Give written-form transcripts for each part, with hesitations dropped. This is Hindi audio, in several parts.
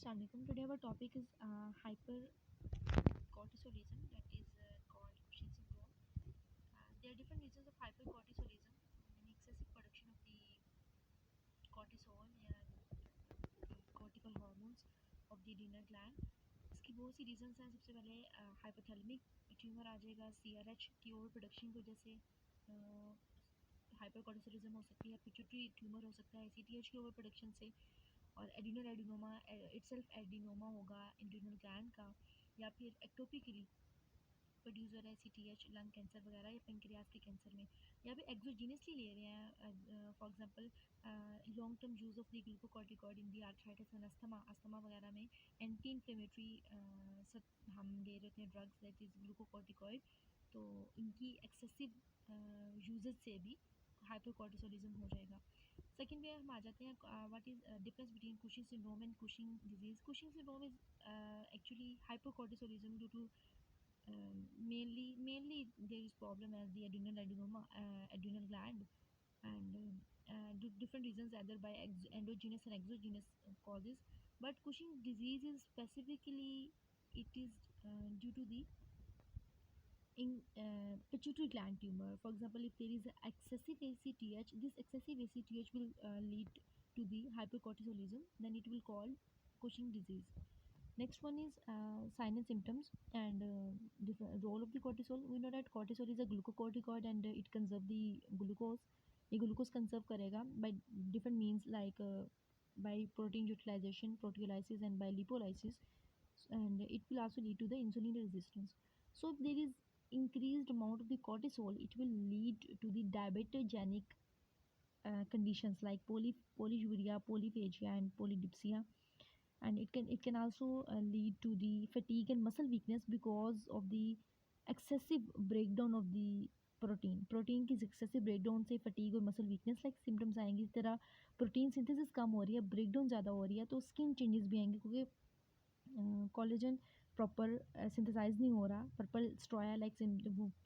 Assalamu alaikum. Today our topic is hypercortisolism, that is called Cushing syndrome. There are different reasons of hypercortisolism, meaning excessive production of the cortisol या cortical hormones of the adrenal gland. इसकी बहुत सी रीजंस हैं. सबसे पहले हाइपोथैलेमिक ट्यूमर आ जाएगा, CRH की ओवर प्रोडक्शन की वजह से हाइपरकॉर्टिसोलिज्म हो सकती है. पिट्यूटरी ट्यूमर हो सकता है ACTH की ओवर प्रोडक्शन से, और एडिनल एडिनोमा इटसेल्फ एडिनोमा होगा एड्रिनल ग्लैंड का, या फिर एक्टोपिकली प्रोड्यूस हो रहा है ACTH लंग कैंसर वगैरह या पेंक्रियाज के कैंसर में, या फिर एक्सोजीनियसली ले रहे हैं. For example long term use of the glucocorticoid in the arthritis and asthma वगैरह में एंटी इन्फ्लेमेटरी हम ले रहे थे ड्रग्स दैट इज़ ग्लूकोकॉर्टिकॉइड. तो इनकी एक्सेसिव यूजेज से भी हाइपरकॉर्टिसोलिज्म हो जाएगा. सेकेंड में हम आ जाते हैं what is difference between Cushing syndrome and Cushing disease. Cushing syndrome is actually hypercortisolism due to mainly there is problem as the adrenal adenoma adrenal gland, and different reasons either by endogenous and exogenous causes. But Cushing disease is specifically it is due to the in pituitary gland tumor. For example, if there is excessive ACTH, this excessive ACTH will lead to the hypercortisolism, then it will call Cushing disease. Next one is sign and symptoms and different role of the cortisol. We know that cortisol is a glucocorticoid and it conserve the glucose. ये glucose conserve करेगा by different means like by protein utilization, proteolysis and by lipolysis, and it will also lead to the insulin resistance. So if there is increased amount of the cortisol, it will lead to the diabetogenic conditions like polyuria, polyphagia and polydipsia, and it can also lead to the fatigue and muscle weakness because of the excessive breakdown of the protein की एक्सेसिव ब्रेकडाउन से फटीग और मसल वीकनेस लाइक सिम्टम्स आएंगे. इस तरह प्रोटीन सिंथेसिस कम हो रही है, ब्रेकडाउन ज़्यादा हो रही है, तो स्किन चेंजेस भी आएंगे क्योंकि कोलेजन प्रॉपर सिंथेसाइज नहीं हो रहा. Purple striae like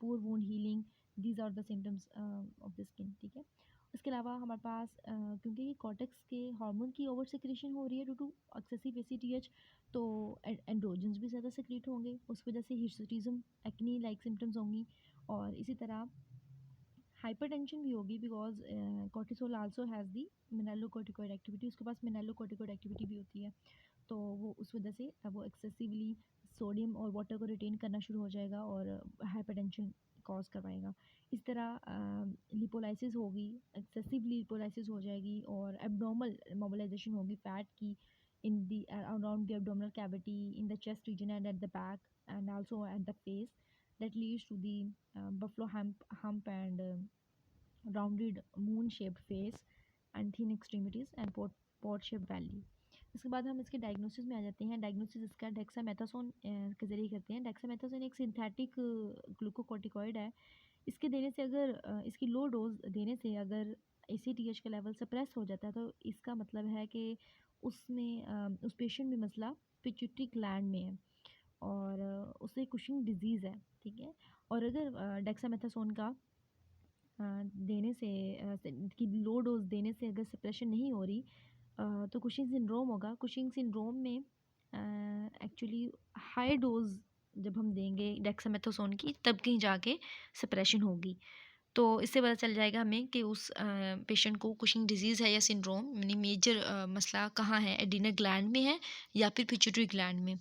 poor wound healing, these are the symptoms of the skin. ठीक है. इसके अलावा हमारे पास क्योंकि ये कॉर्टेक्स के हार्मोन की ओवर सिक्रेशन हो रही है ड्यू टू एक्सेसिव ACTH, तो एंड्रोजन्स भी ज़्यादा सिक्रेट होंगे, उसकी वजह से हिर्सुटिज्म एक्नी लाइक सिम्टम्स होंगी. और इसी तरह हाइपरटेंशन भी होगी because cortisol also has the mineralocorticoid activity, उसके पास मिनरलोकॉर्टिकॉइड एक्टिविटी भी होती है, तो वो उस वजह से वो एक्सेसिवली सोडियम और वाटर को रिटेन करना शुरू हो जाएगा और हाइपरटेंशन कॉज करवाएगा. इस तरह लिपोलाइसिस होगी, एक्सेसिवली लिपोलाइसिस हो जाएगी और एब्डोमल मोबिलाइजेशन होगी फैट की in the around the abdominal cavity, in the chest region and at the back and also at the face. That leads to the buffalo hump and rounded moon shaped face and thin extremities and pot shaped belly. इसके बाद हम इसके डायग्नोसिस में आ जाते हैं. डायग्नोसिस इसका डेक्सामेथासोन के ज़रिए करते हैं. डेक्सामेथासोन एक सिंथेटिक ग्लूकोकॉर्टिकॉइड है. इसके देने से अगर इसकी लो डोज देने से अगर ACTH का लेवल सप्रेस हो जाता है तो इसका मतलब है कि उसमें उस पेशेंट में मसला पिट्यूटरी ग्लैंड में है और उसे कुशिंग डिजीज़ है. ठीक है. और अगर डेक्सामेथासोन का देने से की लो डोज देने से अगर सप्रेशन नहीं हो रही तो कुशिंग सिंड्रोम होगा. कुशिंग सिंड्रोम में एक्चुअली हाई डोज जब हम देंगे डेक्सामेथासोन की तब कहीं जाके सप्रेशन होगी. तो इससे पता चल जाएगा हमें कि उस पेशेंट को कुशिंग डिजीज़ है या सिंड्रोम, यानी मेजर मसला कहाँ है, एड्रिनल ग्लैंड में है या फिर पिट्यूटरी ग्लैंड में.